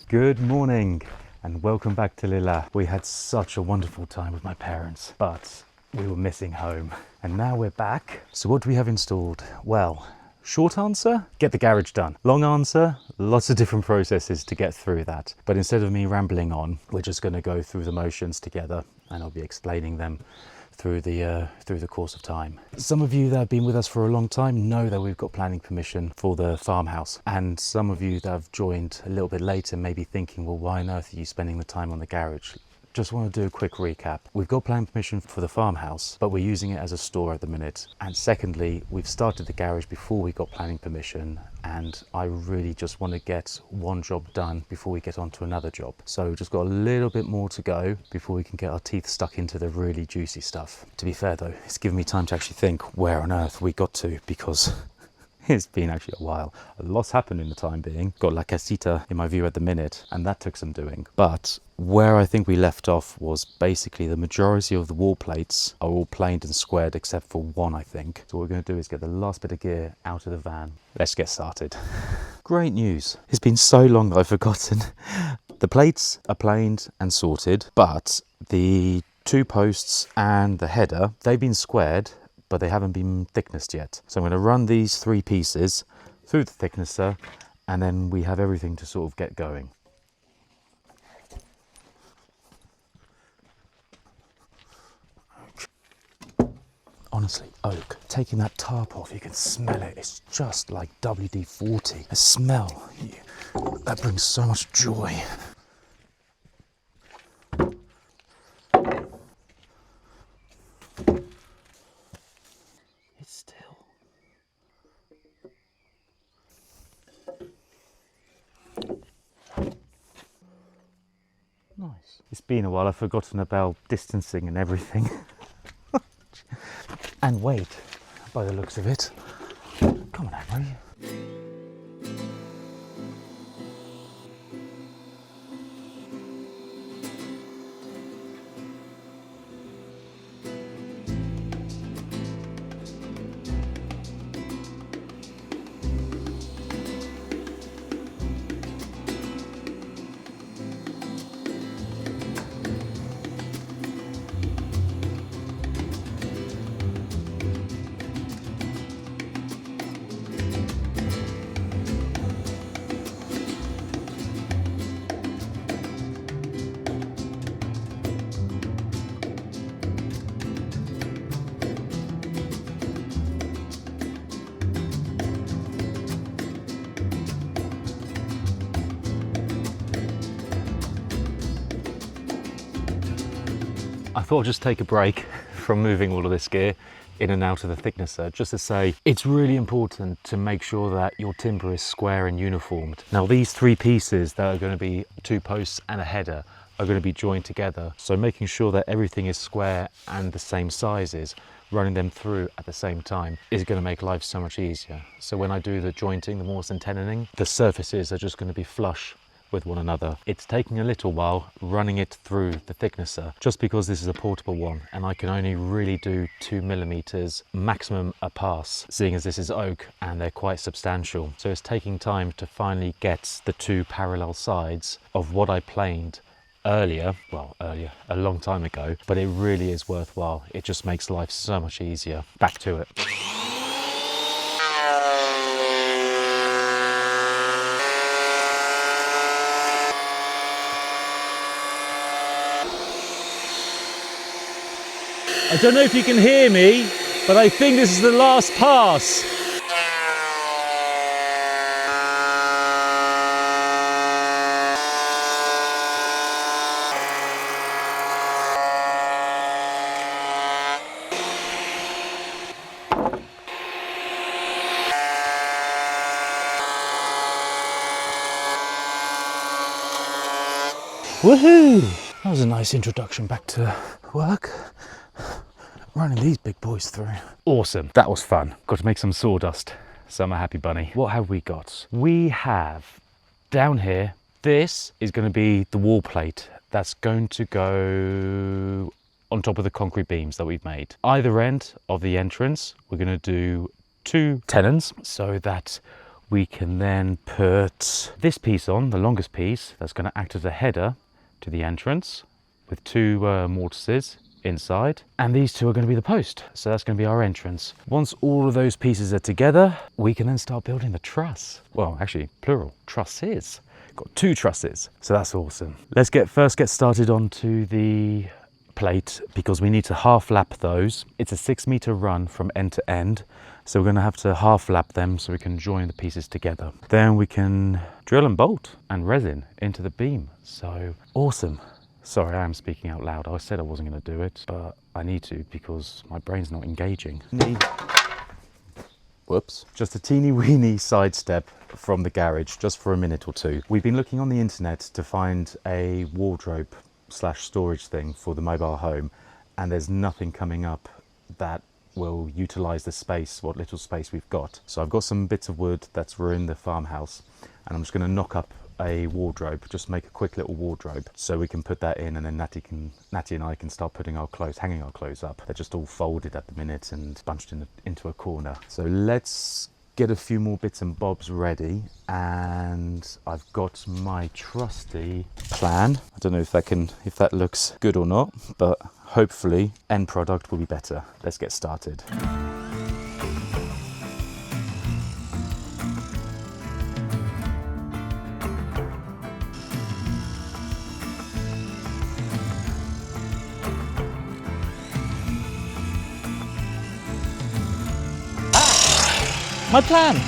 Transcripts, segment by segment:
Good morning and welcome back to Lilla. We had such a wonderful time with my parents, but we were missing home. And now we're back. So what do we have installed? Well, short answer, get the garage done. Long answer, lots of different processes to get through that. But instead of me rambling on, we're just going to go through the motions together and I'll be explaining them through the course of time. Some of you that have been with us for a long time know that we've got planning permission for the farmhouse, and some of you that have joined a little bit later may be thinking, well, why on earth are you spending the time on the garage? Just want to do a quick recap. We've got planning permission for the farmhouse, but we're using it as a store at the minute. And secondly, we've started the garage before we got planning permission, and I really just want to get one job done before we get on to another job. So we've just got a little bit more to go before we can get our teeth stuck into the really juicy stuff. To be fair though, it's given me time to actually think where on earth we got to, because it's been actually a while. A lot's happened in the time being. Got La Casita in my view at the minute, and that took some doing. But where I think we left off was basically the majority of the wall plates are all planed and squared except for one, I think. So what we're going to do is get the last bit of gear out of the van. Let's get started. Great news. It's been so long that I've forgotten. The plates are planed and sorted, but the two posts and the header, they've been squared, but they haven't been thicknessed yet. So I'm going to run these three pieces through the thicknesser, and then we have everything to sort of get going. Honestly, oak, taking that tarp off, you can smell it. It's just like WD-40. The smell, that brings so much joy. Nice. It's been a while, I've forgotten about distancing and everything. And weight, by the looks of it. Come on, Amaury. I thought I'd just take a break from moving all of this gear in and out of the thicknesser, just to say it's really important to make sure that your timber is square and uniformed. Now these three pieces that are going to be two posts and a header are going to be joined together, so making sure that everything is square and the same sizes, running them through at the same time is going to make life so much easier. So when I do the jointing, the mortise and tenoning, the surfaces are just going to be flush with one another. It's taking a little while running it through the thicknesser, just because this is a portable one and I can only really do 2 millimeters maximum a pass, seeing as this is oak and they're quite substantial. So it's taking time to finally get the two parallel sides of what I planed earlier, a long time ago, but it really is worthwhile. It just makes life so much easier. Back to it. I don't know if you can hear me, but I think this is the last pass. Woohoo! That was a nice introduction back to work. Running these big boys through. Awesome, that was fun. Got to make some sawdust, so I'm a happy bunny. What have we got? We have down here, this is going to be the wall plate that's going to go on top of the concrete beams that we've made. Either end of the entrance, we're going to do 2 tenons so that We can then put this piece on, the longest piece, that's going to act as a header to the entrance with two mortises inside, and these two are going to be the post, so that's going to be our entrance. Once all of those pieces are together, we can then start building the truss. Well, actually plural, trusses. Got 2 trusses, so that's awesome. Let's first get started onto the plate, because we need to half lap those. It's a 6-meter run from end to end, so we're going to have to half lap them so we can join the pieces together. Then we can drill and bolt and resin into the beam. So awesome. Sorry, I am speaking out loud. I said I wasn't going to do it, but I need to because my brain's not engaging. Whoops. Just a teeny weeny sidestep from the garage, just for a minute or two. We've been looking on the internet to find a wardrobe / storage thing for the mobile home, and there's nothing coming up that will utilize the space, what little space we've got. So I've got some bits of wood that's ruined the farmhouse, and I'm just going to knock up a wardrobe, just make a quick little wardrobe so we can put that in, and then Natty and I can start putting our clothes, hanging our clothes up. They're just all folded at the minute and bunched into a corner. So let's get a few more bits and bobs ready, and I've got my trusty plan. I don't know if that looks good or not, but hopefully end product will be better. Let's get started. My plan!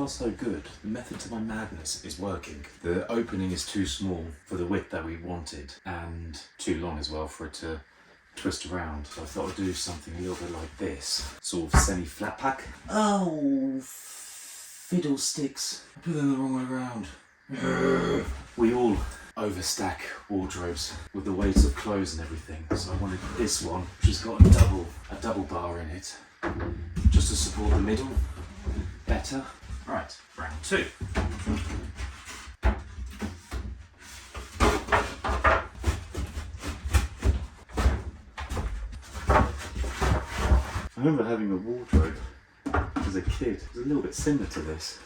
far so good. The method to my madness is working. The opening is too small for the width that we wanted and too long as well for it to twist around. So I thought I'd do something a little bit like this. Sort of semi-flat pack. Oh, fiddlesticks. I put them the wrong way around. We all overstack wardrobes with the weight of clothes and everything. So I wanted this one, which has got a double bar in it, just to support the middle better. Right, round 2. I remember having a wardrobe as a kid. It was a little bit similar to this.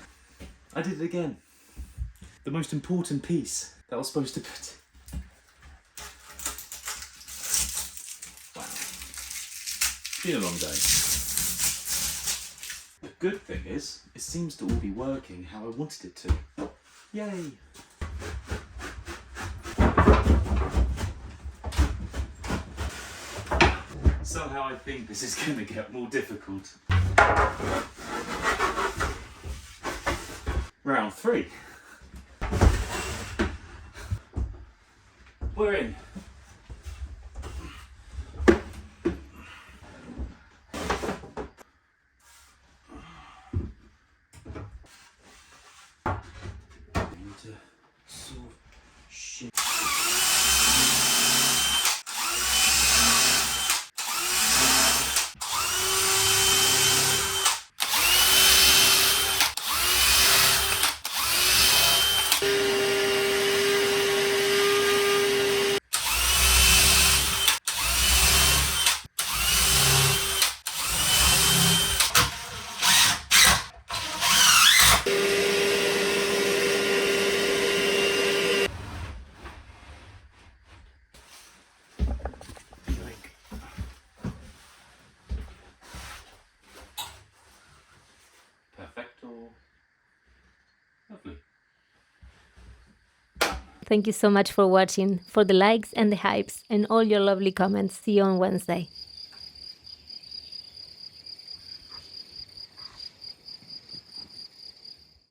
I did it again. The most important piece that I was supposed to put. Wow. Been a long day. The good thing is, it seems to all be working how I wanted it to. Yay! Somehow I think this is going to get more difficult. Round 3. We're in. Lovely. Thank you so much for watching, for the likes and the hypes, and all your lovely comments. See you on Wednesday.